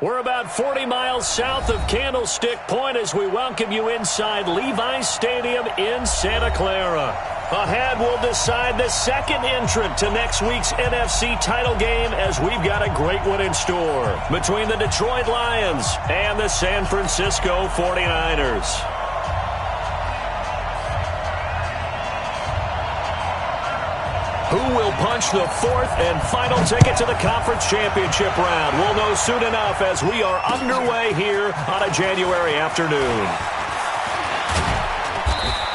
We're about 40 miles south of Candlestick Point as we welcome you inside Levi's Stadium in Santa Clara. Ahead, we'll decide the second entrant to next week's NFC title game as we've got a great one in store between the Detroit Lions and the San Francisco 49ers. Who will punch the fourth and final ticket to the conference championship round? We'll know soon enough as we are underway here on a January afternoon.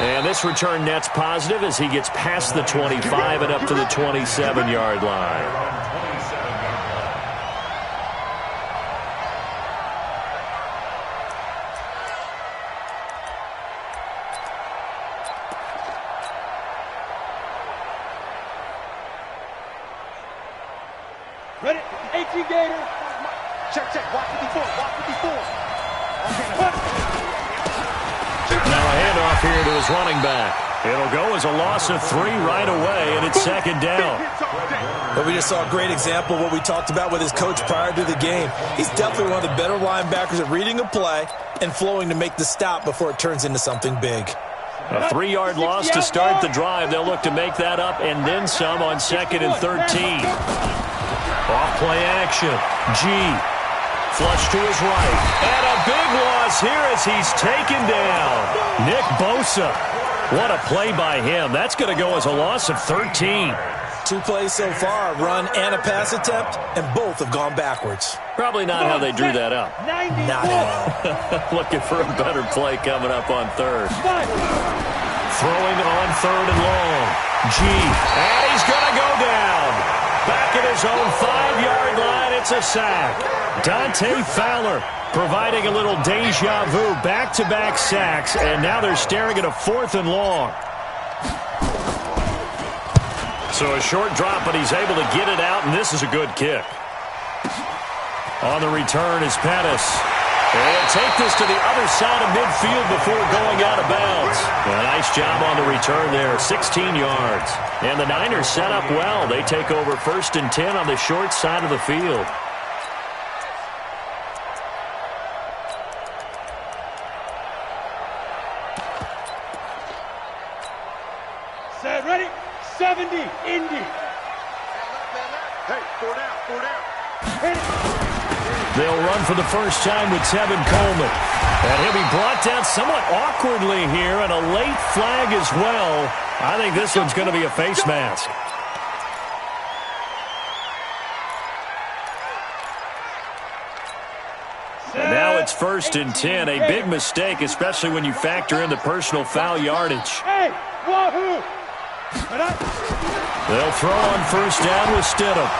And this return net's positive as he gets past the 25 and up to the 27-yard line. Ready? 18 Gator. Check, check. Walk 54. Walk 54. Now a handoff here to his running back. It'll go as a loss of 3 right away, and it's second down. But we just saw a great example of what we talked about with his coach prior to the game. He's definitely one of the better linebackers at reading a play and flowing to make the stop before it turns into something big. A 3-yard loss to start the drive. They'll look to make that up and then some on 2nd and 13. Off play action. G. Flush to his right. And a big loss here as he's taken down. Nick Bosa. What a play by him. That's going to go as a loss of 13. 2 plays so far, a run and a pass attempt, and both have gone backwards. Probably not how they drew that up. Not at all. Looking for a better play coming up on 3rd. Throwing on 3rd and long. G. And he's going to go down. Back at his own 5-yard line, it's a sack. Dante Fowler providing a little deja vu, back-to-back sacks, and now they're staring at a 4th and long. So a short drop, but he's able to get it out, and this is a good kick. On the return is Pettis. And take this to the other side of midfield before going out of bounds. A nice job on the return there, 16 yards. And the Niners set up well. They take over 1st and 10 on the short side of the field. Set, ready? 70, Indy. Hey, 4 down, 4 down. Hit it. They'll run for the first time with Tevin Coleman. And he'll be brought down somewhat awkwardly here, and a late flag as well. I think this one's going to be a face mask. And now it's 1st and 10. A big mistake, especially when you factor in the personal foul yardage. Hey, wahoo! They'll throw on 1st down with Stidham.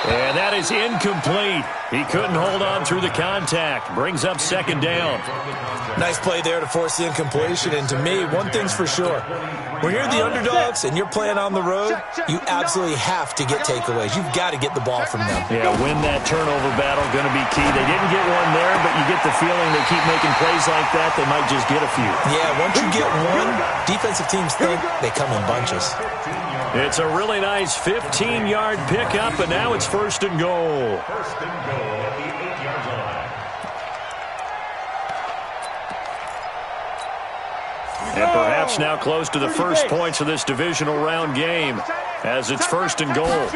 And that is incomplete. He couldn't hold on through the contact. Brings up 2nd down. Nice play there to force the incompletion. And to me, one thing's for sure. When you're the underdogs and you're playing on the road, you absolutely have to get takeaways. You've got to get the ball from them. Yeah, win that turnover battle, going to be key. They didn't get one there, but you get the feeling they keep making plays like that, they might just get a few. Yeah, once you get one, defensive teams think they come in bunches. It's a really nice 15-yard pickup, and now it's 1st and goal. 1st and goal at the 8-yard line. And perhaps now close to the first points of this divisional round game as it's 1st and goal. And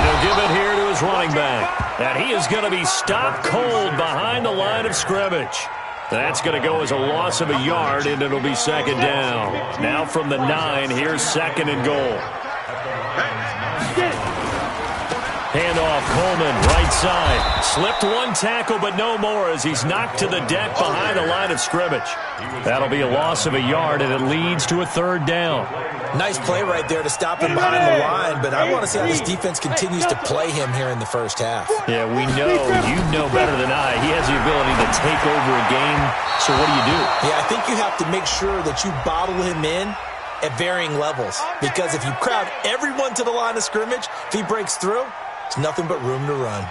he'll give it here to his running back. And he is going to be stopped cold behind the line of scrimmage. That's going to go as a loss of a yard, and it'll be 2nd down. Now from the 9, here's 2nd and goal. Handoff, Coleman, right side. Slipped one tackle, but no more as he's knocked to the deck behind the line of scrimmage. That'll be a loss of a yard, and it leads to a 3rd down. Nice play right there to stop him behind the line, but I want to see how this defense continues to play him here in the 1st half. Yeah, we know, you know better than I, he has the ability to take over a game, so what do? Yeah, I think you have to make sure that you bottle him in at varying levels, because if you crowd everyone to the line of scrimmage, if he breaks through, it's nothing but room to run.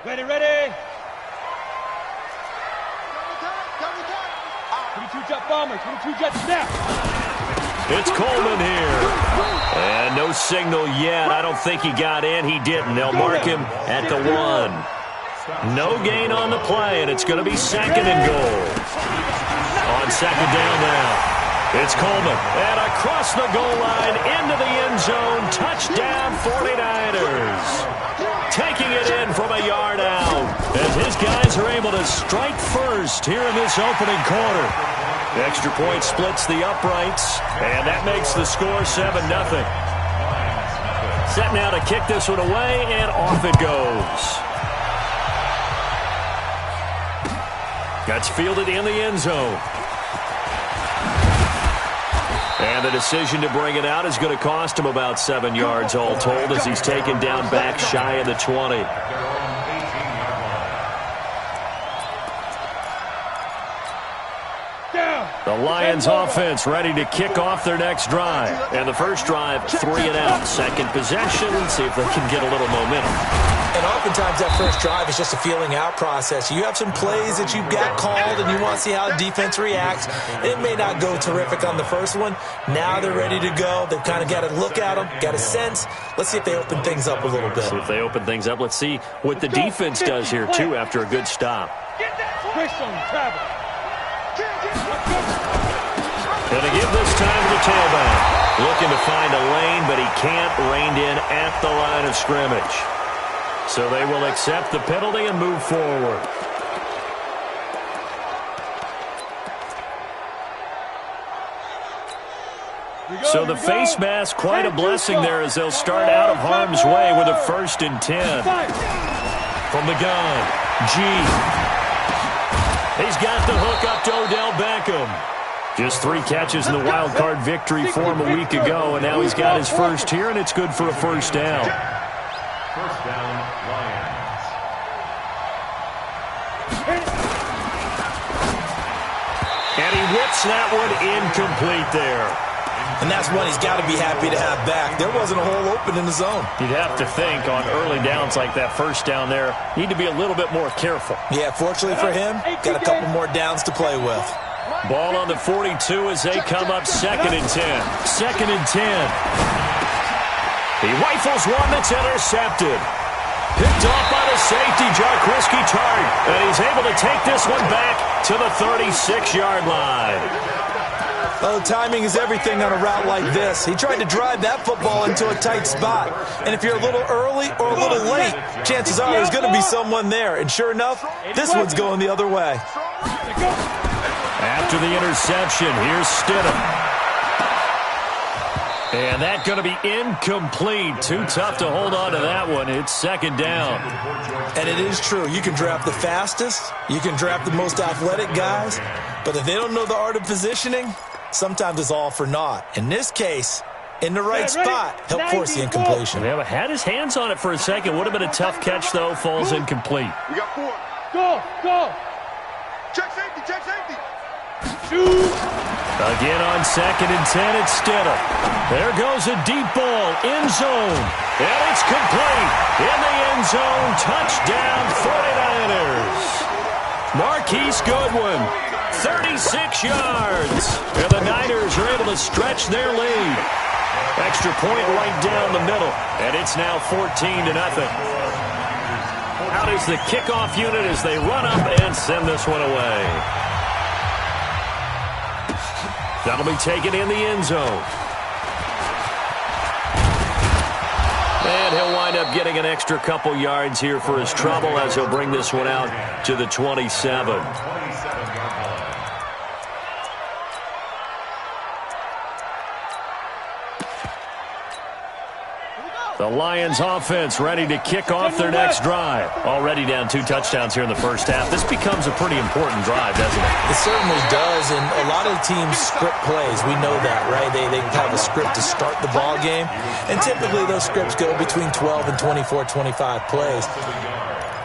Ready, ready. 22 jet bomber, 22 jet snap. It's Coleman here. And no signal yet. I don't think he got in. He didn't. They'll mark him at the 1. No gain on the play, and it's going to be 2nd and goal. On 2nd down now. It's Coleman. And across the goal line into the end zone. Touchdown 49ers. Taking it in from a yard out. As his guys are able to strike first here in this opening quarter. Extra point splits the uprights, and that makes the score 7-0. Set now to kick this one away, and off it goes. That's fielded in the end zone. And the decision to bring it out is going to cost him about 7 yards all told as he's taken down back shy of the 20. The Lions offense ready to kick off their next drive. And the first drive, 3 and out. Second possession, see if they can get a little momentum. And oftentimes that first drive is just a feeling out process. You have some plays that you've got called and you want to see how the defense reacts. It may not go terrific on the first one. Now they're ready to go. They've kind of got to look at them, got a sense. Let's see if they open things up a little bit. See if they open things up. Let's see what the defense does here, too, after a good stop. Going to give this time to the tailback. Looking to find a lane, but he can't. Reined in at the line of scrimmage. So they will accept the penalty and move forward. So the face mask, quite a blessing there as they'll start out of harm's way with a 1st and 10. From the gun, G. He's got the hook up to Odell Beckham. Just 3 catches in the wild card victory for him a week ago, and now he's got his first here, and it's good for a 1st down. First down, Lions. And he whips that one incomplete there. And that's one he's got to be happy to have back. There wasn't a hole open in the zone. You'd have to think on early downs like that 1st down there, need to be a little bit more careful. Yeah, fortunately for him, got a couple more downs to play with. Ball on the 42 as they come up 2nd and 10. 2nd and 10. He rifles one that's intercepted. Picked off by the safety, Jaquiski Tartt. And he's able to take this one back to the 36-yard line. Oh, timing is everything on a route like this. He tried to drive that football into a tight spot. And if you're a little early or a little late, chances are there's going to be someone there. And sure enough, this one's going the other way. After the interception, here's Stidham. And that's going to be incomplete. Too tough to hold on to that one. It's 2nd down. And it is true. You can draft the fastest. You can draft the most athletic guys. But if they don't know the art of positioning, sometimes it's all for naught. In this case, in the right spot, help force the incompletion. Yeah, but had his hands on it for a second. Would have been a tough catch, though. Falls incomplete. We got 4. Go. Check safety. Shoot. Again on 2nd and 10, it's Stidham. There goes a deep ball, end zone. And it's complete. In the end zone, touchdown 49ers. Marquise Goodwin, 36 yards. And the Niners are able to stretch their lead. Extra point right down the middle. And it's now 14-0. Out is the kickoff unit as they run up and send this one away. That'll be taken in the end zone. And he'll wind up getting an extra couple yards here for his trouble as he'll bring this one out to the 27. The Lions offense ready to kick off their next drive. Already down 2 touchdowns here in the first half. This becomes a pretty important drive, doesn't it? It certainly does, and a lot of teams script plays. We know that, right? They have a script to start the ball game, and typically those scripts go between 12 and 24, 25 plays.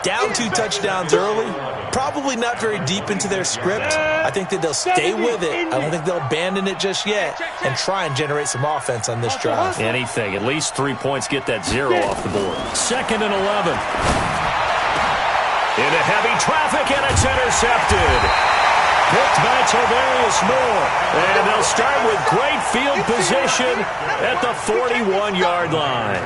Down 2 touchdowns early, probably not very deep into their script. I think that they'll stay with it. I don't think they'll abandon it just yet and try and generate some offense on this drive. Anything. At least 3 points, get that 0 off the board. 2nd and 11. Into heavy traffic, and it's intercepted. picked by Tavarius Moore. And they'll start with great field position at the 41-yard line.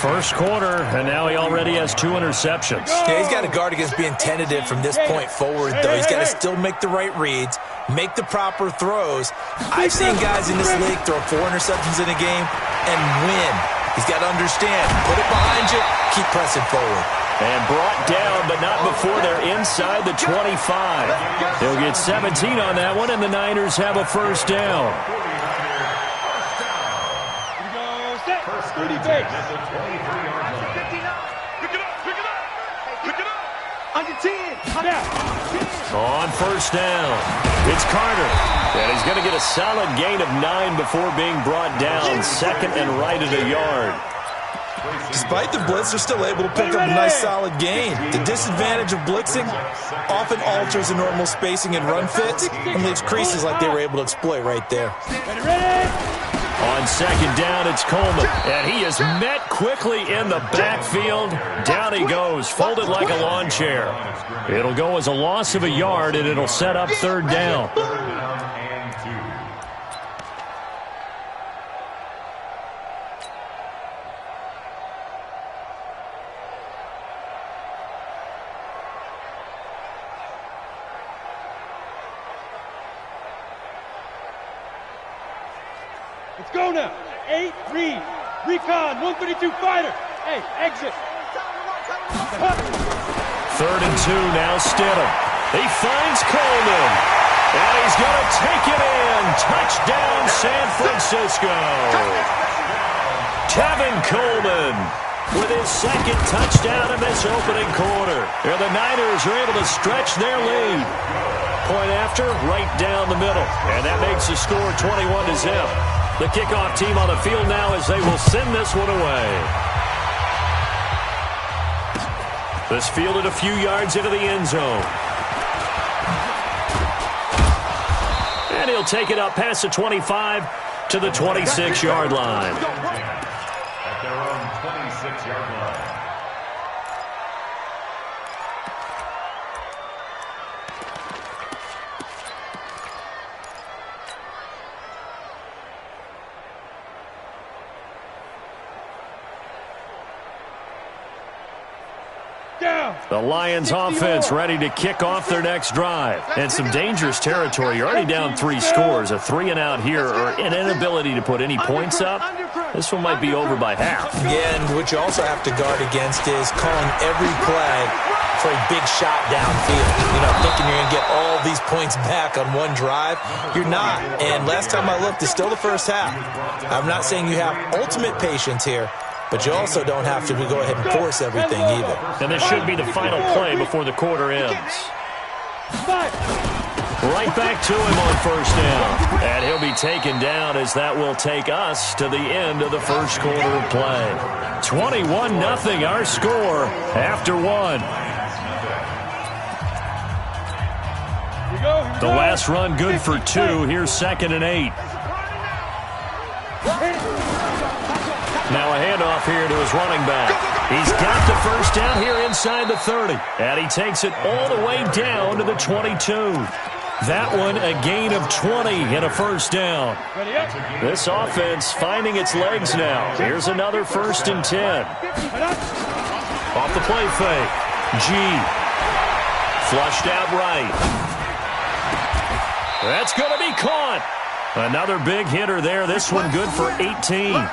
First quarter, and now he already has 2 interceptions. Yeah, he's got to guard against being tentative from this point forward, though. He's got to still make the right reads, make the proper throws. I've seen guys in this league throw 4 interceptions in a game and win. He's got to understand, put it behind you, keep pressing forward. And brought down, but not before they're inside the 25. They'll get 17 on that one, and the Niners have a first down. First 30 base. On your 10. On first down, it's Carter. And he's going to get a solid gain of 9 before being brought down. Second and right at a yard. Despite the blitz, they're still able to pick up a nice solid gain. The disadvantage of blitzing often alters the normal spacing and run fits and leaves creases like they were able to exploit right there. On second down, it's Coleman. And he is met quickly in the backfield. Down he goes, folded like a lawn chair. It'll go as a loss of a yard, and it'll set up third down. Let's go now. 8, read. Recon, 132 fighter. Hey, exit. Third and 2, now Stidham. He finds Coleman. And he's going to take it in. Touchdown, San Francisco. Tevin Coleman with his second touchdown in this opening quarter. And the Niners are able to stretch their lead. Point after, right down the middle. And that makes the score 21-0. The kickoff team on the field now as they will send this one away. This fielded a few yards into the end zone. And he'll take it up past the 25 to the 26-yard line. At their own 26-yard line. The Lions offense ready to kick off their next drive. And some dangerous territory. You're already down 3 scores. A 3-and-out here or an inability to put any points up. This one might be over by half. Yeah, and what you also have to guard against is calling every play for a big shot downfield. You know, thinking you're going to get all these points back on one drive. You're not. And last time I looked, it's still the first half. I'm not saying you have ultimate patience here, but you also don't have to go ahead and force everything either. And this should be the final play before the quarter ends. Right back to him on first down. And he'll be taken down as that will take us to the end of the first quarter of play. 21-0 our score after 1. The last run good for 2. Here's 2nd and 8. Now a handoff here to his running back. He's got the first down here inside the 30. And he takes it all the way down to the 22. That one a gain of 20 and a first down. This offense finding its legs now. Here's another 1st and 10. Off the play fake. G. Flushed out right. That's going to be caught. Another big hitter there. This one good for 18.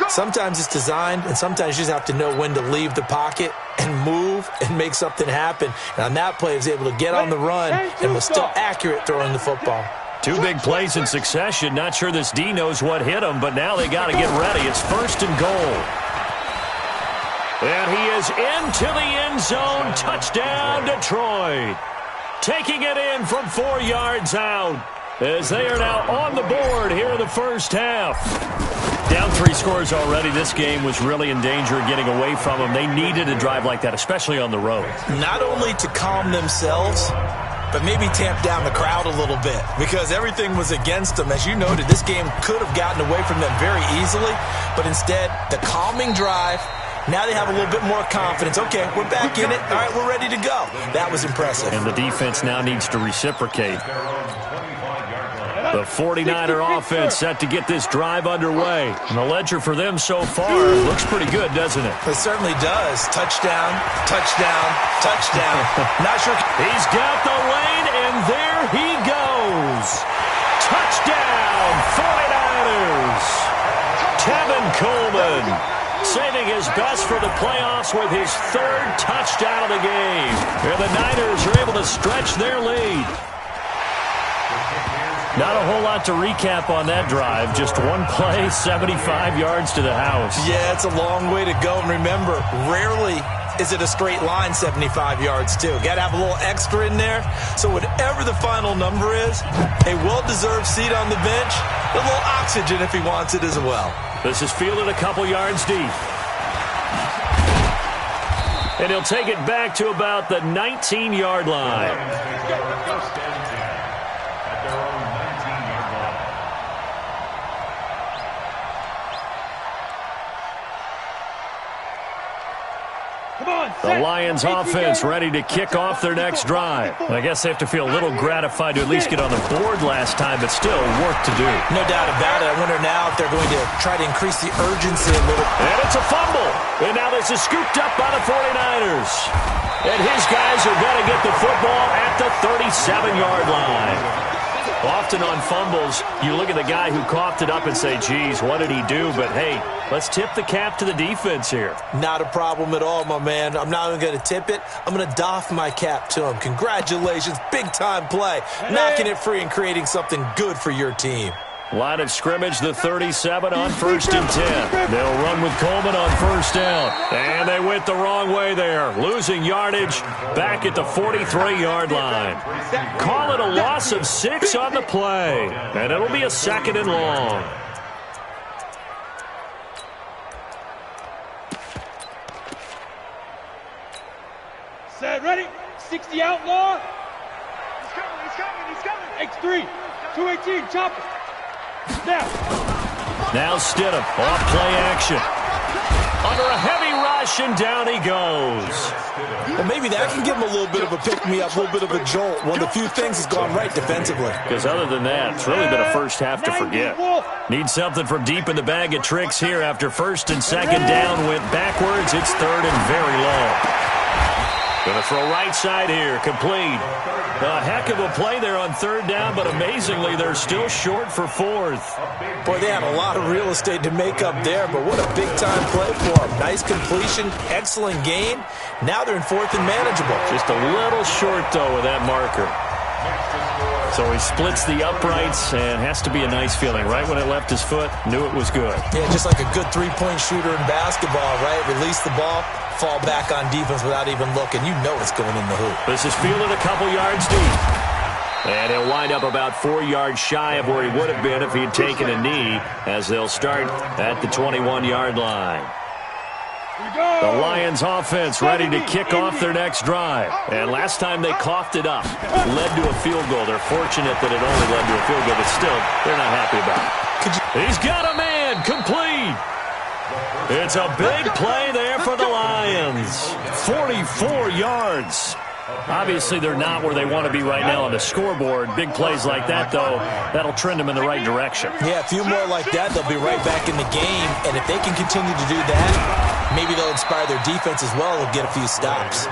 Sometimes it's designed, and sometimes you just have to know when to leave the pocket and move and make something happen. And on that play, he was able to get on the run and was still accurate throwing the football. 2 big plays in succession. Not sure this D knows what hit him, but now they got to get ready. It's 1st and goal. And he is into the end zone. Touchdown, Detroit. Taking it in from 4 yards out as they are now on the board here in the first half. Down 3 scores already. This game was really in danger of getting away from them. They needed a drive like that, especially on the road. Not only to calm themselves, but maybe tamp down the crowd a little bit because everything was against them. As you noted, this game could have gotten away from them very easily, but instead, the calming drive Now they have a little bit more confidence. Okay, we're back in it. All right, we're ready to go. That was impressive. And the defense now needs to reciprocate. The 49er offense set to get this drive underway. And the ledger for them so far looks pretty good, doesn't it? It certainly does. Touchdown, touchdown, touchdown. Not sure. He's got the lane, and there he goes. Touchdown, 49ers. Tevin Coleman saving his best for the playoffs with his third touchdown of the game. And the Niners are able to stretch their lead. Not a whole lot to recap on that drive. Just one play, 75 yards to the house. Yeah, it's a long way to go. And remember, rarely is it a straight line 75 yards, too. Got to have a little extra in there. So whatever the final number is, a well-deserved seat on the bench, a little oxygen if he wants it as well. This is fielded a couple yards deep. And he'll take it back to about the 19-yard line. The Lions offense ready to kick off their next drive. I guess they have to feel a little gratified to at least get on the board last time, but still work to do. No doubt about it. I wonder now if they're going to try to increase the urgency a little. And it's a fumble. And now this is scooped up by the 49ers. And his guys are going to get the football at the 37-yard line. Often on fumbles, you look at the guy who coughed it up and say, geez, what did he do? But, hey, let's tip the cap to the defense here. Not a problem at all, my man. I'm not even going to tip it. I'm going to doff my cap to him. Congratulations. Big-time play. Knocking it free and creating something good for your team. Line of scrimmage, the 37 on 1st and 10. They'll run with Coleman on 1st down. And they went the wrong way there. Losing yardage back at the 43-yard line. Call it a loss of 6 on the play. And it'll be a 2nd and long. Set, ready? 60 outlaw. He's coming. X3, 218, chopper. Now Stidham, off play action. Under a heavy rush, and down he goes. Well, maybe that can give him a little bit of a pick-me-up, a little bit of a jolt. One of the few things has gone right defensively. Because other than that, it's really been a first half to forget. Need something from deep in the bag of tricks here after 1st and 2nd down went backwards. It's 3rd and very long. Going to throw right side here, complete. A heck of a play there on 3rd down, but amazingly, they're still short for 4th. Boy, they had a lot of real estate to make up there, but what a big-time play for them. Nice completion, excellent game. Now they're in 4th and manageable. Just a little short, though, with that marker. So he splits the uprights, and has to be a nice feeling. Right when it left his foot, knew it was good. Yeah, just like a good three-point shooter in basketball, right? Release the ball, fall back on defense without even looking. You know it's going in the hoop. This is fielded a couple yards deep. And he'll wind up about 4 yards shy of where he would have been if he had taken a knee, as they'll start at the 21-yard line. The Lions offense ready to kick off their next drive. And last time they coughed it up, led to a field goal. They're fortunate that it only led to a field goal, but still, they're not happy about it. He's got a man, complete. It's a big play there for the Lions. 44 yards. Obviously, they're not where they want to be right now on the scoreboard. Big plays like that, though, that'll trend them in the right direction. Yeah, a few more like that, they'll be right back in the game. And if they can continue to do that, maybe they'll inspire their defense as well. They'll get a few stops.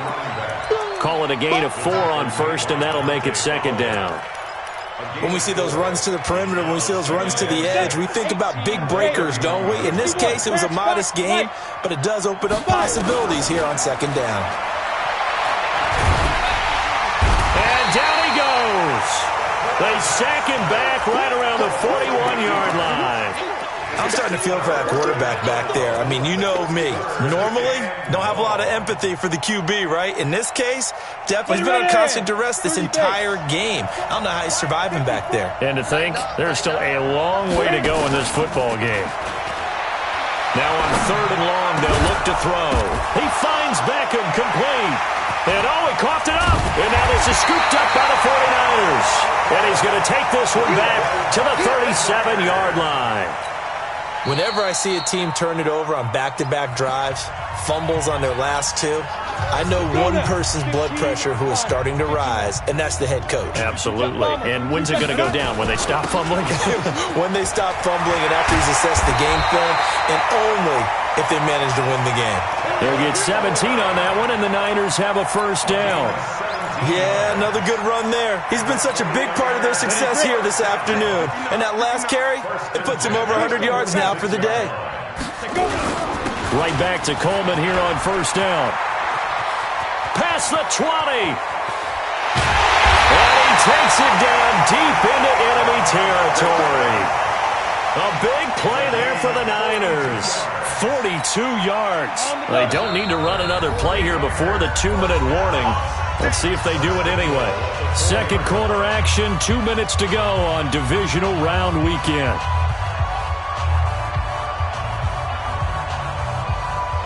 Call it a gain of 4 on 1st, and that'll make it 2nd down. When we see those runs to the perimeter, when we see those runs to the edge, we think about big breakers, don't we? In this case, it was a modest game, but it does open up possibilities here on 2nd down. Down he goes. They sack him back right around the 41-yard line. I'm starting to feel for that quarterback back there. I mean, you know me. Normally, don't have a lot of empathy for the QB, right? In this case, definitely he's been on constant duress this entire game. I don't know how he's surviving back there. And to think, there's still a long way to go in this football game. Now on 3rd and long, they'll look to throw. He finds Beckham, complete. And he coughed it up. And now this is scooped up by the 49ers. And he's going to take this one back to the 37-yard line. Whenever I see a team turn it over on back-to-back drives, fumbles on their last two, I know one person's blood pressure who is starting to rise, and that's the head coach. Absolutely. And when's it going to go down? When they stop fumbling? When they stop fumbling and after he's assessed the game film, and only if they manage to win the game. They'll get 17 on that one, and the Niners have a first down. Yeah, another good run there. He's been such a big part of their success here this afternoon. And that last carry, it puts him over 100 yards now for the day. Right back to Coleman here on first down. Past the 20. And he takes it down deep into enemy territory. A big play there for the Niners. 42 yards. They don't need to run another play here before the 2-minute warning. Let's see if they do it anyway. Second quarter action, 2 minutes to go on divisional round weekend.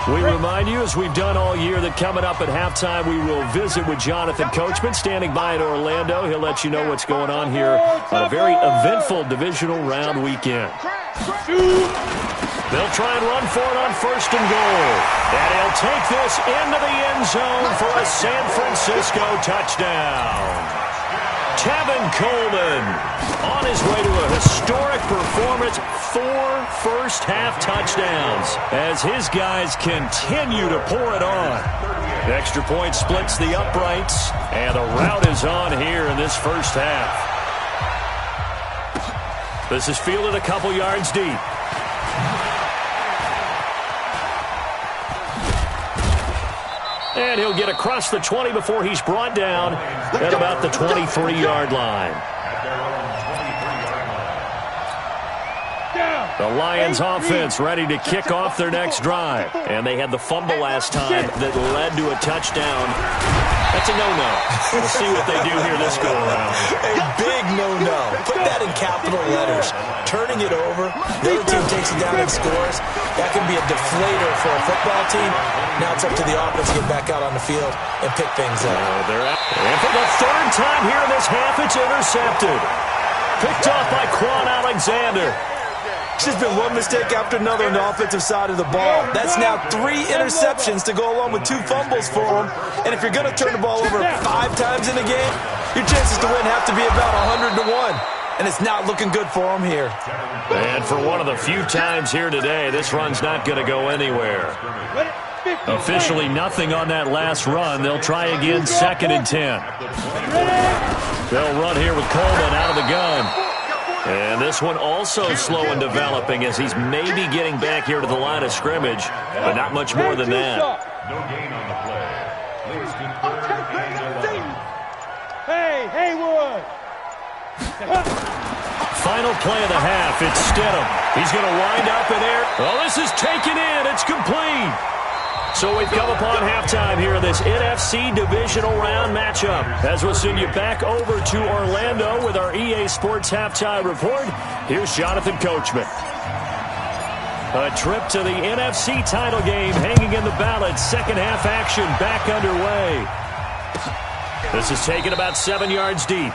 We remind you, as we've done all year, that coming up at halftime, we will visit with Jonathan Coachman, standing by in Orlando. He'll let you know what's going on here on a very eventful divisional round weekend. They'll try and run for it on first and goal. And he'll take this into the end zone for a San Francisco touchdown. Tevin Coleman on his way to a historic performance, 4 first-half touchdowns as his guys continue to pour it on. The extra point splits the uprights, and the route is on here in this first half. This is fielded a couple yards deep. And he'll get across the 20 before he's brought down at about the 23-yard line. The Lions offense ready to kick off their next drive. And they had the fumble last time that led to a touchdown. That's a no-no. We'll see what they do here this go-around. A big no-no. Put that in capital letters. Turning it over, the other team takes it down and scores. That can be a deflator for a football team. Now it's up to the offense to get back out on the field and pick things up. They're out. And for the third time here in this half, it's intercepted. Picked off by Quan Alexander. It's just been one mistake after another on the offensive side of the ball. That's now 3 interceptions to go along with 2 fumbles for him. And if you're going to turn the ball over 5 times in a game, your chances to win have to be about 100 to 1. And it's not looking good for him here. And for one of the few times here today, this run's not going to go anywhere. Officially nothing on that last run. They'll try again, 2nd and 10. They'll run here with Coleman out of the gun. And this one also slow in developing as he's maybe getting back here to the line of scrimmage, but not much more than that. No gain on the play. Leads to 3rd and 11. Hey, Haywood! Final play of the half. It's Stidham. He's going to wind up in there. Oh, this is taken in. It's complete. So we've come upon halftime here in this NFC divisional round matchup. As we'll send you back over to Orlando with our EA Sports halftime report, here's Jonathan Coachman. A trip to the NFC title game hanging in the balance. Second half action back underway. This is taken about 7 yards deep.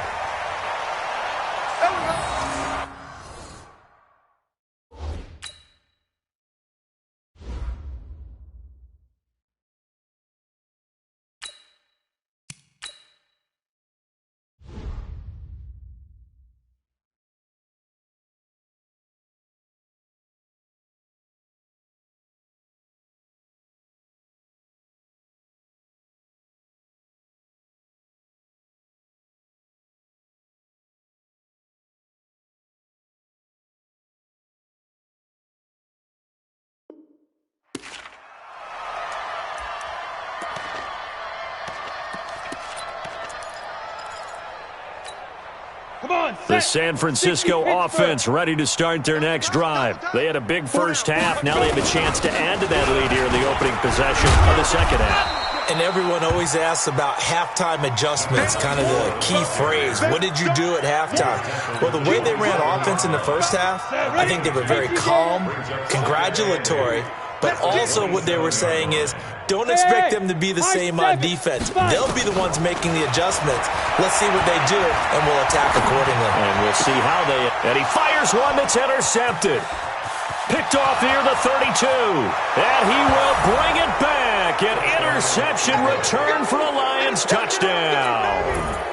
The San Francisco offense ready to start their next drive. They had a big first half. Now they have a chance to add to that lead here in the opening possession of the second half. And everyone always asks about halftime adjustments, kind of the key phrase. What did you do at halftime? Well, the way they ran offense in the first half, I think they were very calm, congratulatory, but also what they were saying is, don't expect them to be the same on defense. They'll be the ones making the adjustments. Let's see what they do, and we'll attack accordingly. And we'll see how they... And he fires one that's intercepted. Picked off near the 32. And he will bring it back. An interception return for a Lions touchdown.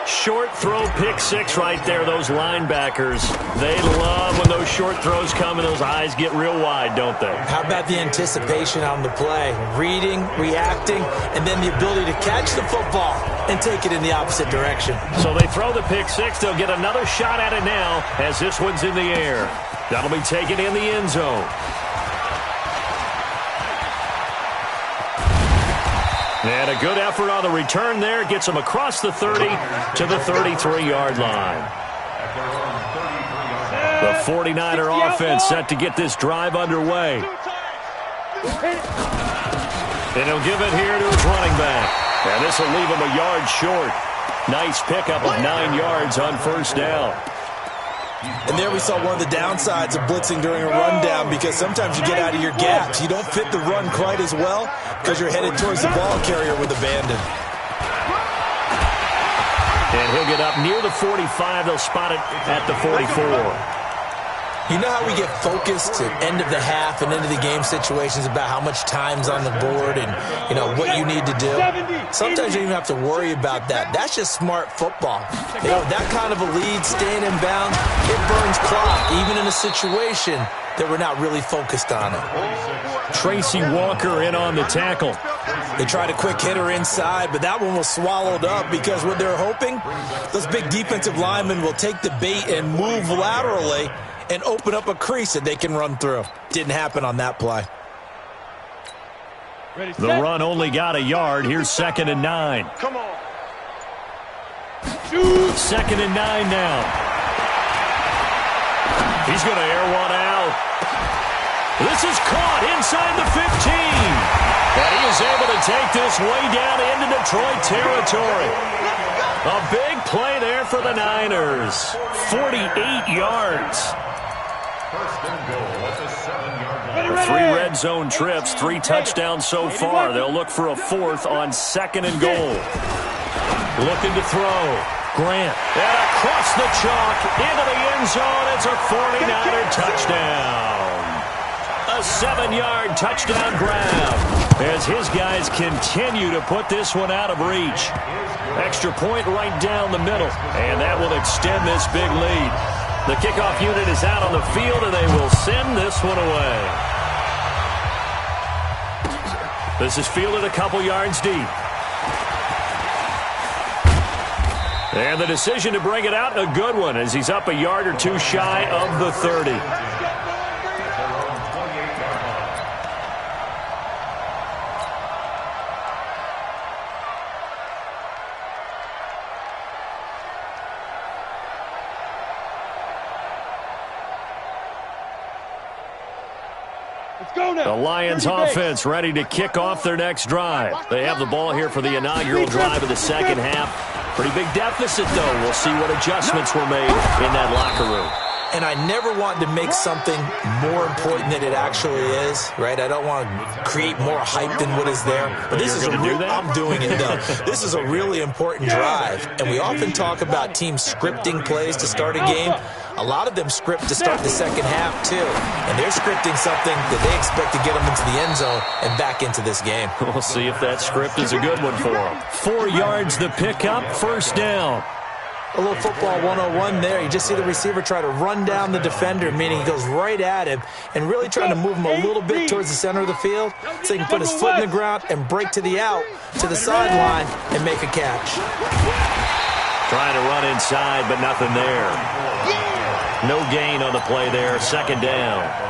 Short throw, pick six right there. Those linebackers, they love when those short throws come and those eyes get real wide, don't they? How about the anticipation on the play? Reading, reacting, and then the ability to catch the football and take it in the opposite direction. So they throw the pick six. They'll get another shot at it now as this one's in the air. That'll be taken in the end zone. And a good effort on the return there. Gets them across the 30 to the 33-yard line. The 49er offense set to get this drive underway. And he'll give it here to his running back. And this will leave him a yard short. Nice pickup of 9 yards on first down. And there we saw one of the downsides of blitzing during a rundown, because sometimes you get out of your gaps. You don't fit the run quite as well because you're headed towards the ball carrier with abandon. And he'll get up near the 45. They'll spot it at the 44. You know how we get focused at end of the half and into the game situations about how much time's on the board and, you know, what you need to do? Sometimes you don't even have to worry about that. That's just smart football. You know, that kind of a lead, staying in bounds, it burns clock, even in a situation that we're not really focused on it. Tracy Walker in on the tackle. They tried a quick hitter inside, but that one was swallowed up because what they're hoping, those big defensive linemen will take the bait and move laterally and open up a crease that they can run through. Didn't happen on that play. The run only got a yard. Here's 2nd and 9. Come on. 2nd and 9 now. He's going to air one out. This is caught inside the 15. And he is able to take this way down into Detroit territory. A big play there for the Niners. 48 yards. First and goal at the 7-yard line. 3 red zone trips, 3 touchdowns so far. They'll look for a 4th on 2nd and goal. Looking to throw. Grant. And across the chalk into the end zone. It's a 49er touchdown. A 7-yard touchdown grab as his guys continue to put this one out of reach. Extra point right down the middle, and that will extend this big lead. The kickoff unit is out on the field, and they will send this one away. This is fielded a couple yards deep. And the decision to bring it out, a good one, as he's up a yard or two shy of the 30. The Lions offense ready to kick off their next drive. They have the ball here for the inaugural drive of the second half. Pretty big deficit, though. We'll see what adjustments were made in that locker room. And I never want to make something more important than it actually is, right? I don't want to create more hype than what is there. But this is I'm doing it, though. This is a really important drive. And we often talk about teams scripting plays to start a game. A lot of them script to start the second half, too. And they're scripting something that they expect to get them into the end zone and back into this game. We'll see if that script is a good one for them. 4 yards the pickup, first down. A little football 101 there. You just see the receiver try to run down the defender, meaning he goes right at him and really trying to move him a little bit towards the center of the field so he can put his foot in the ground and break to the out, to the sideline, and make a catch. Trying to run inside, but nothing there. No gain on the play there, second down.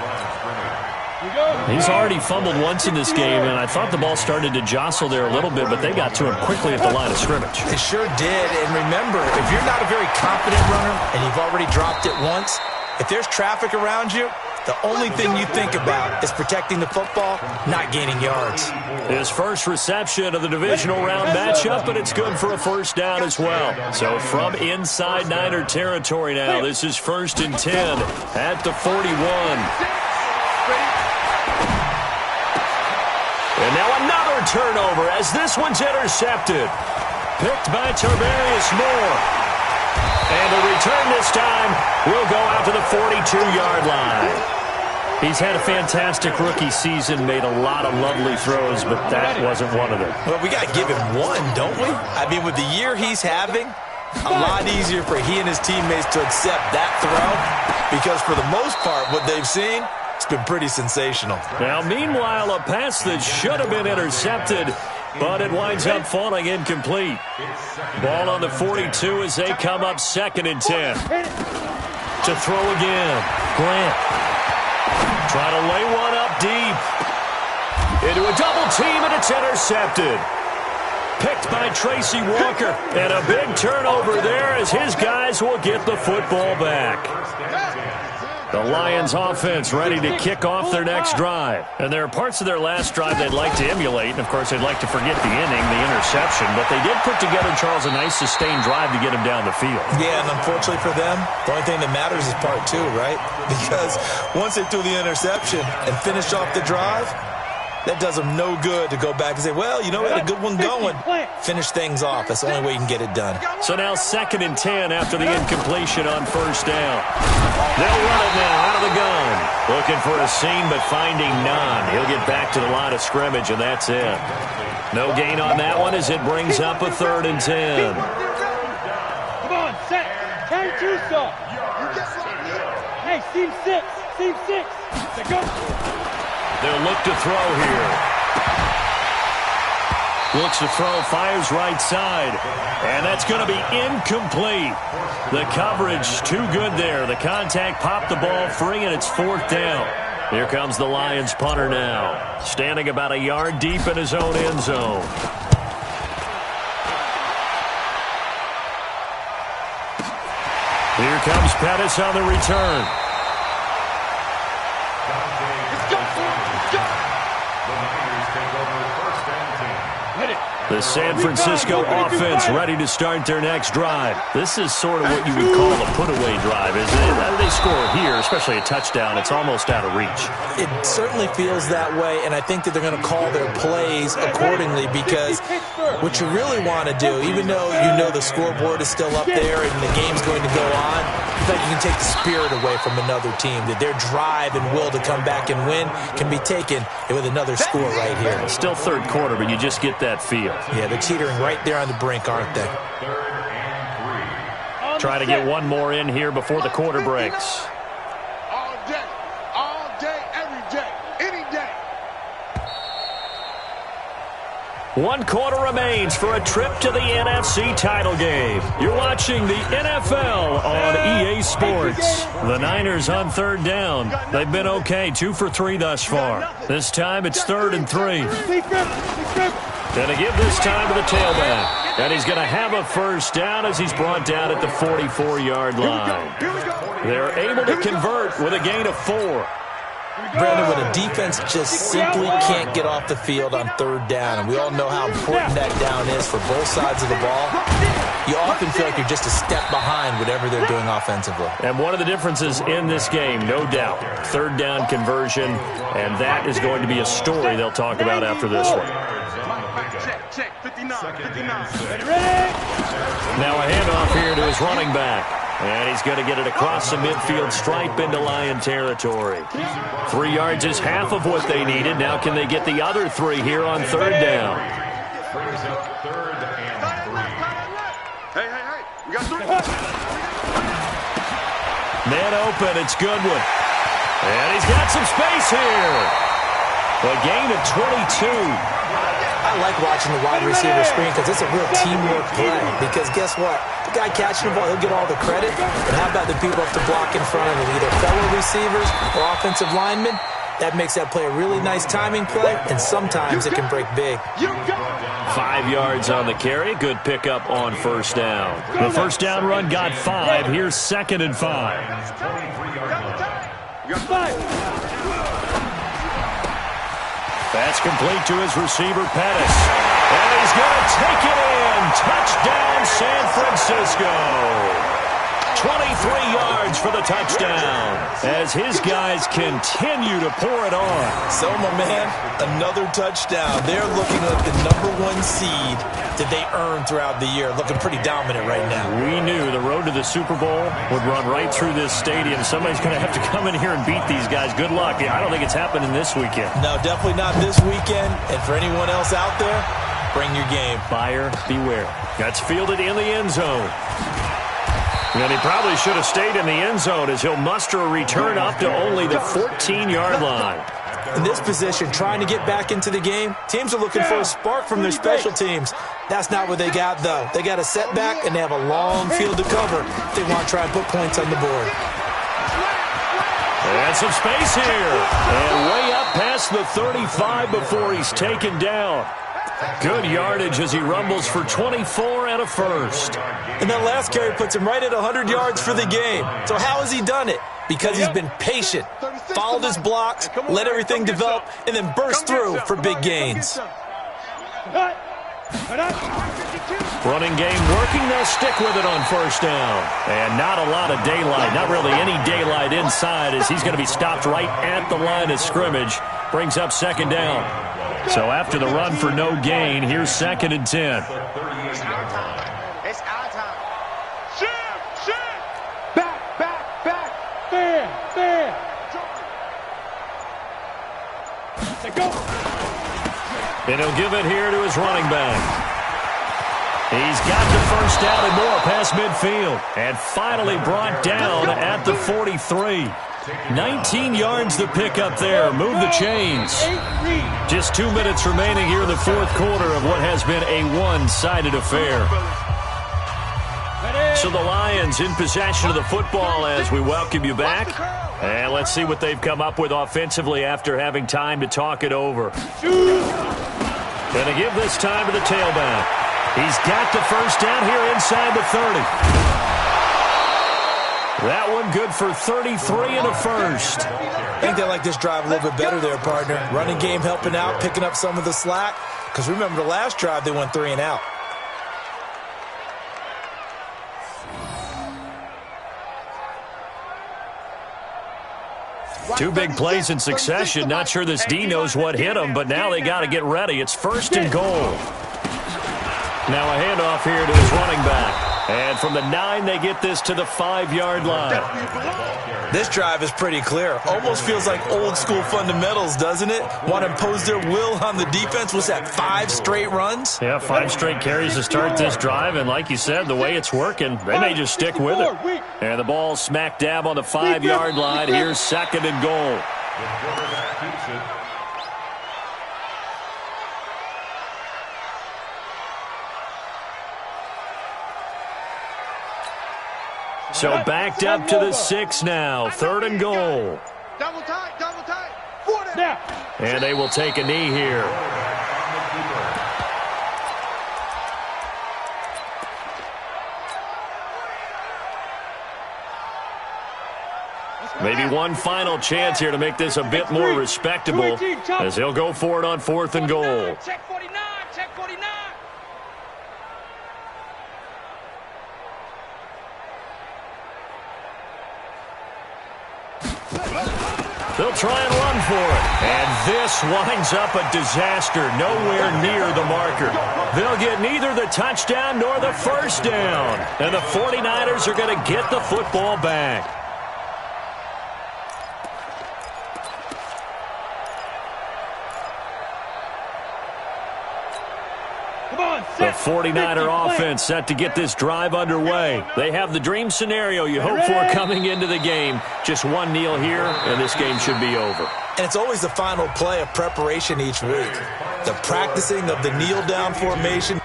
He's already fumbled once in this game, and I thought the ball started to jostle there a little bit, but they got to him quickly at the line of scrimmage. They sure did, and remember, if you're not a very confident runner and you've already dropped it once, if there's traffic around you, the only thing you think about is protecting the football, not gaining yards. His first reception of the divisional round matchup, but it's good for a first down as well. So from inside Niner territory now, this is 1st and 10 at the 41. And now another turnover as this one's intercepted. Picked by Tarvarius Moore. And the return this time will go out to the 42-yard line. He's had a fantastic rookie season, made a lot of lovely throws, but that wasn't one of them. Well, we got to give him one, don't we? I mean, with the year he's having, a lot easier for he and his teammates to accept that throw because for the most part, what they've seen, it's been pretty sensational. Now, meanwhile, a pass that should have been intercepted, but it winds up falling incomplete. Ball on the 42 as they come up 2nd and 10. To throw again. Grant. Try to lay one up deep. Into a double team, and it's intercepted. Picked by Tracy Walker. And a big turnover there as his guys will get the football back. The Lions offense ready to kick off their next drive. And there are parts of their last drive they'd like to emulate. And, of course, they'd like to forget the inning, the interception. But they did put together, Charles, a nice sustained drive to get him down the field. Yeah, and unfortunately for them, the only thing that matters is part 2, right? Because once they threw the interception and finished off the drive, that does them no good to go back and say, well, you know, we had a good one going. Finish things off. That's the only way you can get it done. So now 2nd and 10 after the incompletion on 1st down. They'll run it now out of the gun. Looking for a seam, but finding none. He'll get back to the line of scrimmage, and that's it. No gain on that one as it brings up a 3rd and 10. Come on, set. Carry yourself. Hey, seam 6. Seam 6. Let's go. They'll look to throw here. Looks to throw, fires right side. And that's going to be incomplete. The coverage too good there. The contact popped the ball free, and it's 4th down. Here comes the Lions punter now. Standing about a yard deep in his own end zone. Here comes Pettis on the return. The San Francisco offense ready to start their next drive. This is sort of what you would call a put-away drive, isn't it? They score here, especially a touchdown. It's almost out of reach. It certainly feels that way, and I think that they're going to call their plays accordingly because what you really want to do, even though you know the scoreboard is still up there and the game's going to go on, in fact, you can take the spirit away from another team, that their drive and will to come back and win can be taken with another score right here. Still 3rd quarter, but you just get that feel. Yeah, they're teetering right there on the brink, aren't they? Try to get one more in here before the quarter breaks. All day, every day, any day. 1 quarter remains for a trip to the NFC title game. You're watching the NFL on EA Sports. The Niners on 3rd down. They've been okay, 2 for 3 thus far. This time it's 3rd and 3. Gonna give this time to the tailback. And he's gonna have a 1st down as he's brought down at the 44-yard line. They're able to convert with a gain of 4. Brandon, when a defense just simply can't get off the field on 3rd down, and we all know how important that down is for both sides of the ball, you often feel like you're just a step behind whatever they're doing offensively. And one of the differences in this game, no doubt, 3rd down conversion, and that is going to be a story they'll talk about after this one. Check, 59. Now a handoff here to his running back. And he's going to get it across the midfield stripe into Lion territory. 3 yards is half of what they needed. Now can they get the other 3 here on 3rd down? Hey. We got 3. Man open, it's Goodwin. And he's got some space here. A gain of 22. I like watching the wide receiver screen because it's a real teamwork play. Because guess what? The guy catching the ball, he'll get all the credit. But how about the people up to block in front of him, either fellow receivers or offensive linemen? That makes that play a really nice timing play, and sometimes it can break big. 5 yards on the carry. Good pickup on 1st down. The 1st down run got 5. Here's 2nd and 5. That's complete to his receiver, Pettis. And he's going to take it in. Touchdown, San Francisco. 23 yards for the touchdown as his guys continue to pour it on. So, my man, another touchdown. They're looking like the #1 seed that they earned throughout the year. Looking pretty dominant right now. We knew the road road to the Super Bowl would run right through this stadium. Somebody's going to have to come in here and beat these guys. Good luck. I don't think it's happening this weekend. No, definitely not this weekend. And for anyone else out there, bring your game. Buyer beware. That's fielded in the end zone. And he probably should have stayed in the end zone as he'll muster a return up to only the 14-yard line. In this position, trying to get back into the game, teams are looking for a spark from their special teams. That's not what they got, though. They got a setback, and they have a long field to cover if they want to try and put points on the board. And some space here. And way up past the 35 before he's taken down. Good yardage as he rumbles for 24 and a first. And that last carry puts him right at 100 yards for the game. So how has he done it? Because he's been patient, followed his blocks, let everything develop, and then burst through for big gains. Running game working. They'll stick with it on first down. And not a lot of daylight, not really any daylight inside as he's going to be stopped right at the line of scrimmage. Brings up second down. So after the run for no gain, here's 2nd and 10. It's our time. Shift. Back. Fair. Let's go. And he'll give it here to his running back. He's got the first down and more past midfield. And finally brought down at the 43. 19 yards to pick up there. Move the chains. Just 2 minutes remaining here in the fourth quarter of what has been a one-sided affair. So the Lions in possession of the football as we welcome you back. And let's see what they've come up with offensively after having time to talk it over. Going to give this time to the tailback. He's got the first down here inside the 30. That one good for 33 and a first. I think they like this drive a little bit better there, partner. Running game helping out, picking up some of the slack. Because remember the last drive, they went 3 and out. Two big plays in succession. Not sure this D knows what hit him, but now they got to get ready. It's 1st and goal. Now a handoff here to his running back. And from the 9, they get this to the 5-yard line. This drive is pretty clear. Almost feels like old school fundamentals, doesn't it? Want to impose their will on the defense. Was that 5 straight runs? Yeah, 5 straight carries to start this drive. And like you said, the way it's working, they may just stick with it. And the ball smack dab on the 5-yard line. Here's 2nd and goal. So backed up to the 6 now. 3rd and goal. Double tight. And they will take a knee here. Maybe one final chance here to make this a bit more respectable as they'll go for it on 4th and goal. Check 49. They'll try and run for it. And this winds up a disaster. Nowhere near the marker. They'll get neither the touchdown nor the first down. And the 49ers are going to get the football back. The 49er offense set to get this drive underway. They have the dream scenario you hope for coming into the game. Just one kneel here, and this game should be over. And it's always the final play of preparation each week. The practicing of the kneel-down formation.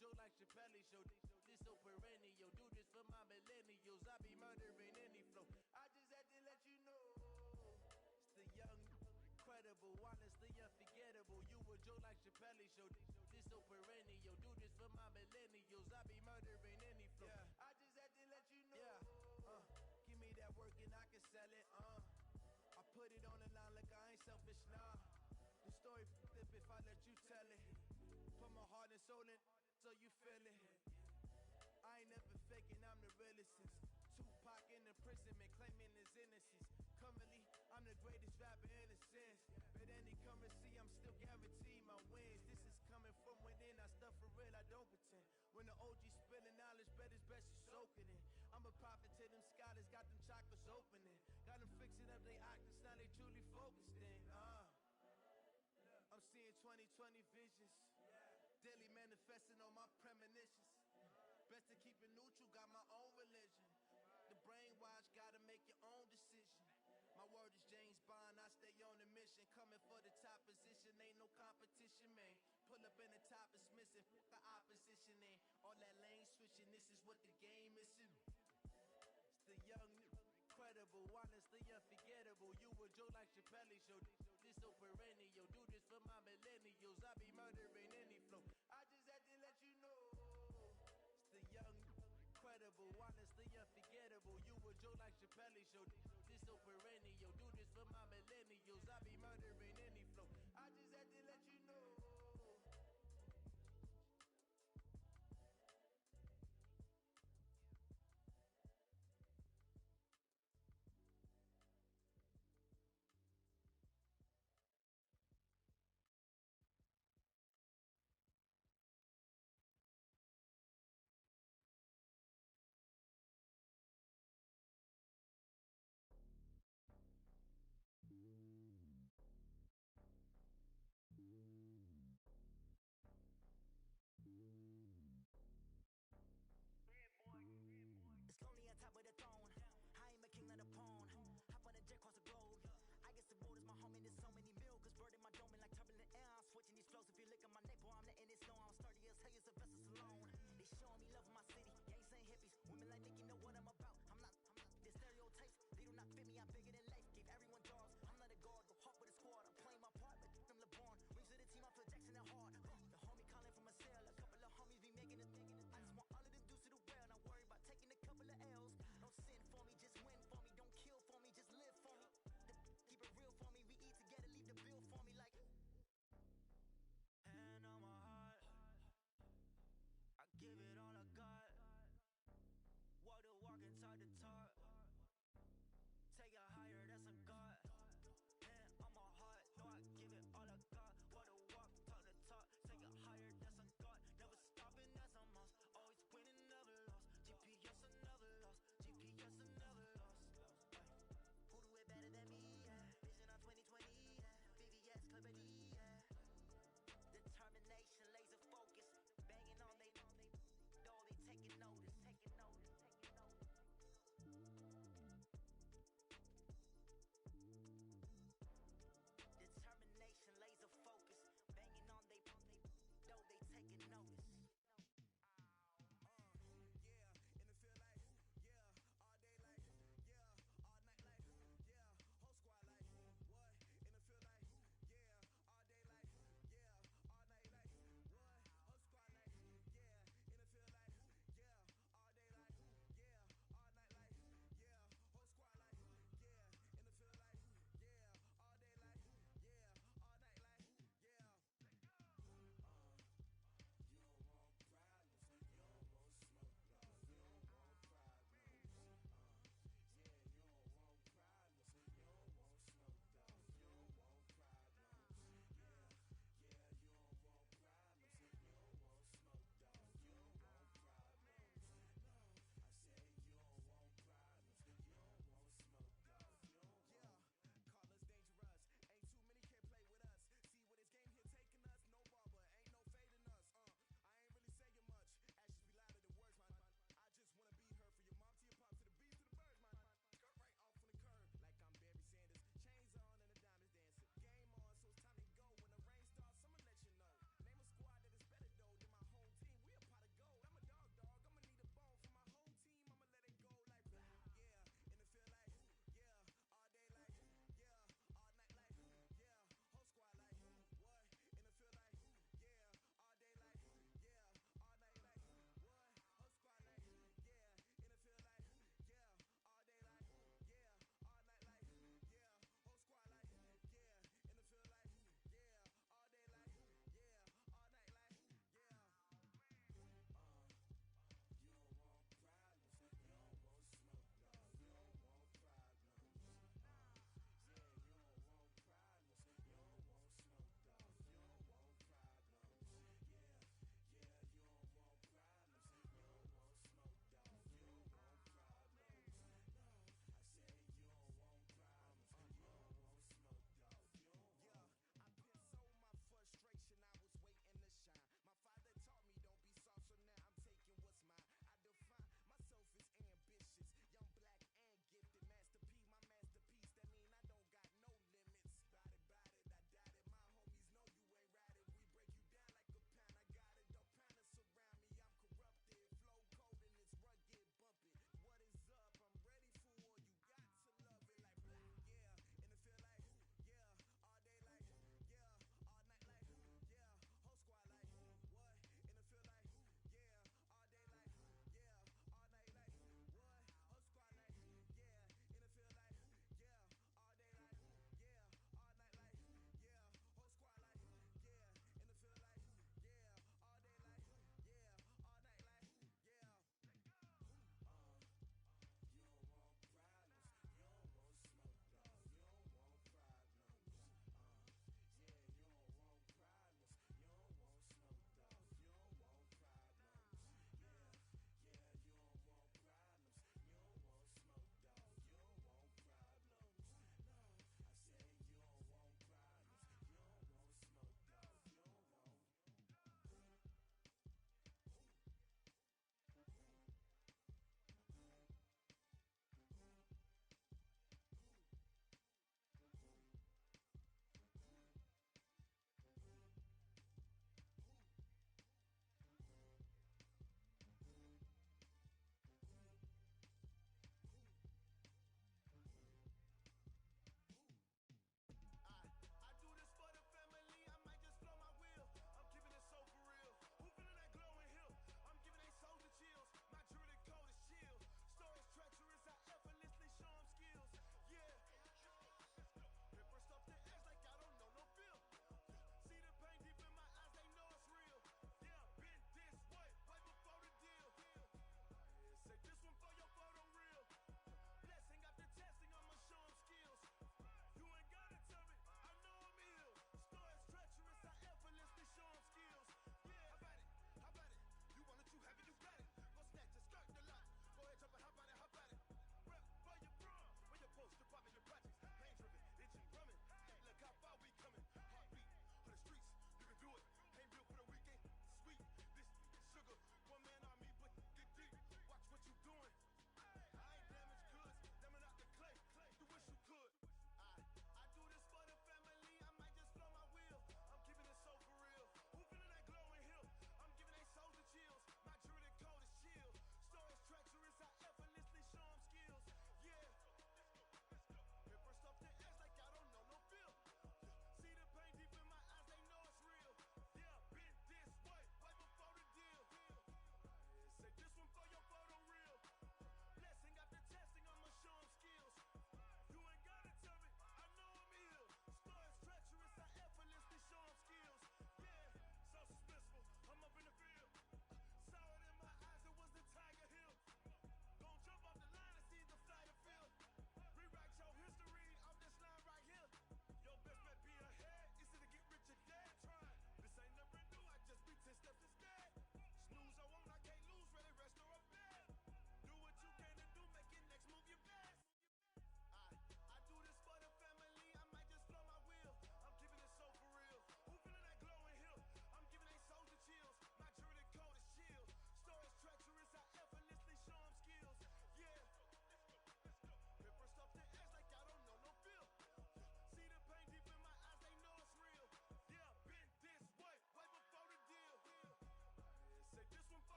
Joe like Chappelle show. This so perennial. Do this for my millennials. I be murdering any flow. I just had to let you know. It's the young, incredible, honestly unforgettable. You a Joe like Chappelle show. This so perennial. Do this for my millennials. I be murdering any flow. Yeah. I just had to let you know. Yeah. Give me that work and I can sell it. I put it on the line like I ain't selfish, nah. The story flip if I let you tell it. Put my heart and soul in so you feel it. I ain't never faking, I'm the realest since Tupac in imprisonment, claiming his innocence. Currently, I'm the greatest rapper in a sense. But any currency, I'm still guaranteed my wins. This is coming from within, I stuff for real, I don't pretend. When the OG spilling knowledge, bet it's best you soak it in. I'm a prophet to them scholars, got them chakras opening. Got them fixing up their octaves, now they truly focused in. I'm seeing 2020 visions. Daily manifesting on my premonitions. Best to keep it neutral, got my own religion. The brainwash, gotta make your own decision. My word is James Bond, I stay on a mission. Coming for the top position, ain't no competition, man. Pull up in the top is missing, the opposition ain't. All that lane switching, this is what the game is. It's the young, incredible, honestly unforgettable. You a Joe like Chappelle show. This so perennial. Do this for my millennials. I be murdering any flow. I just had to let you know. It's the young, incredible, honestly unforgettable. You a Joe like Chappelle show. This so perennial. Do this for my millennials. I be murdering any flow. I just had to let you know.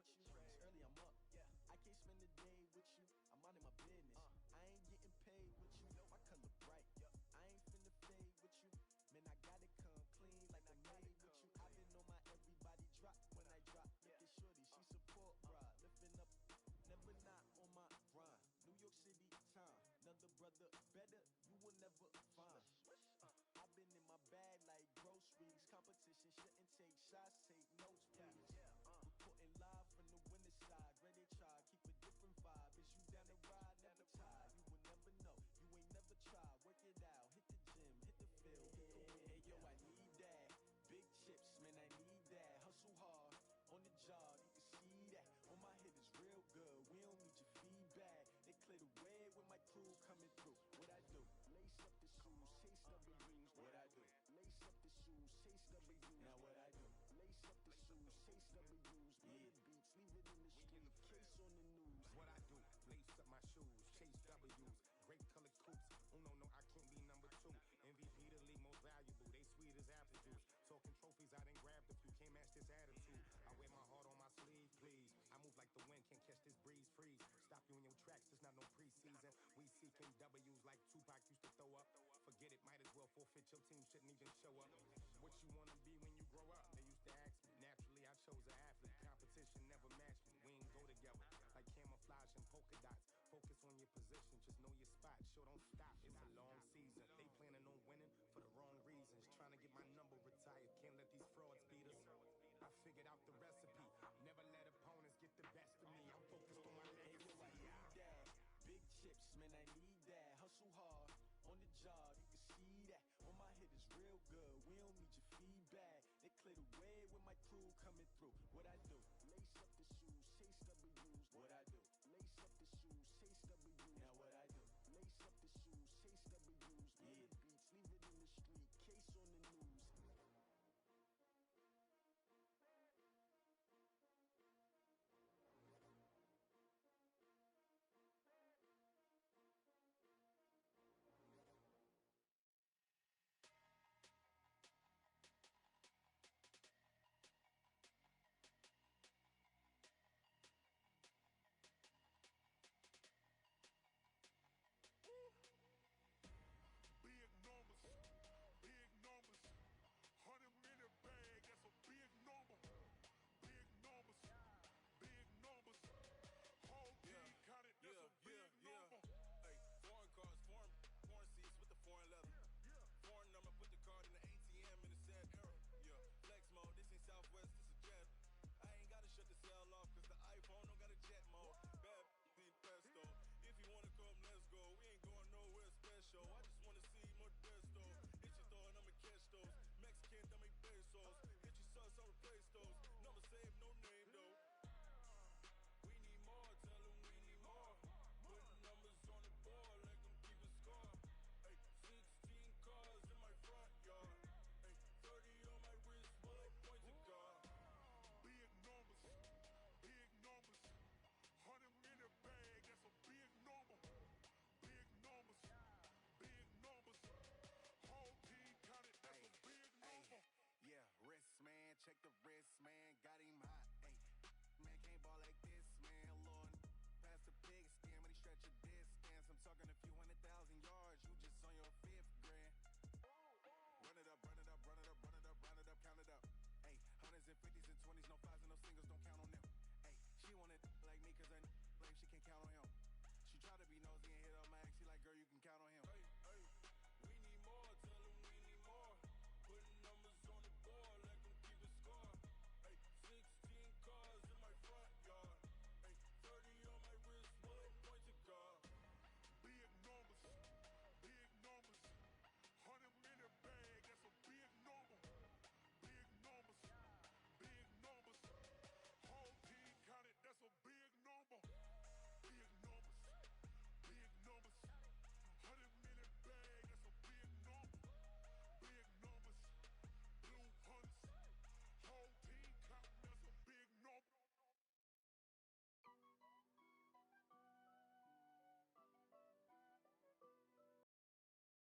with you. It's early, I'm up. I can't spend the day with you. I'm minding my business. I ain't getting paid with you. My color bright. I ain't finna fade with you. Man, I gotta come clean like I made with you. I been on my everybody drop when I drop. Look at shorty, she support bra. Lifting up, never not on my grind. New York City time. Another brother better, you will never find. I've been in my bag like groceries. Competition shouldn't take shots, take notes, please. Reporting live from the winter side. Ready to try, keep a different vibe. Is you down the ride, never tired. You will never know, you ain't never tried. Work it out, hit the gym, hit the field, hit the wind. Hey yo, I need that. Big chips, man, I need that. Hustle hard, on the job, you can see that. On my head is real good, we don't need your feedback. They clear the way with my crew coming through. What I do? Lace up the shoes, chase W's. What I do? Lace up the shoes, chase W's. Now what I do? Lace up the shoes, chase W's. Murder beats, leave it in the street, case on the news. What I do? Lace up my shoes, chase W's. Great color coops. Oh no, I can't be number 2. MVP the league most valuable. They sweet as apple juice. Talking trophies, I done grabbed a few. Can't match this attitude. I wear my heart on my sleeve, please. I move like the wind, can't catch this breeze. Freeze. Stop you in your tracks, there's not no preseason. We seeking W's like Tupac used to throw up. Forget it, might as well forfeit. Your team shouldn't even show up. What you wanna be when you grow up? They used to ask me. Naturally, I chose an athlete. Competition never matched me. We ain't go together like camouflage and polka dots. Focus on your position, just know your spot. Sure, don't stop. It's a long season. They planning on winning for the wrong reasons. Trying to get my number retired. Can't let these frauds beat us. I figured out the recipe. Never let opponents get the best of me. I'm focused on my legacy. I need that. Big chips, man, I need that. Hustle hard, on the job, you can see that. On my head is real good, we don't need your feedback. They clear the way with my crew coming through. What I do? Lace up the shoes, chase W's. What I do?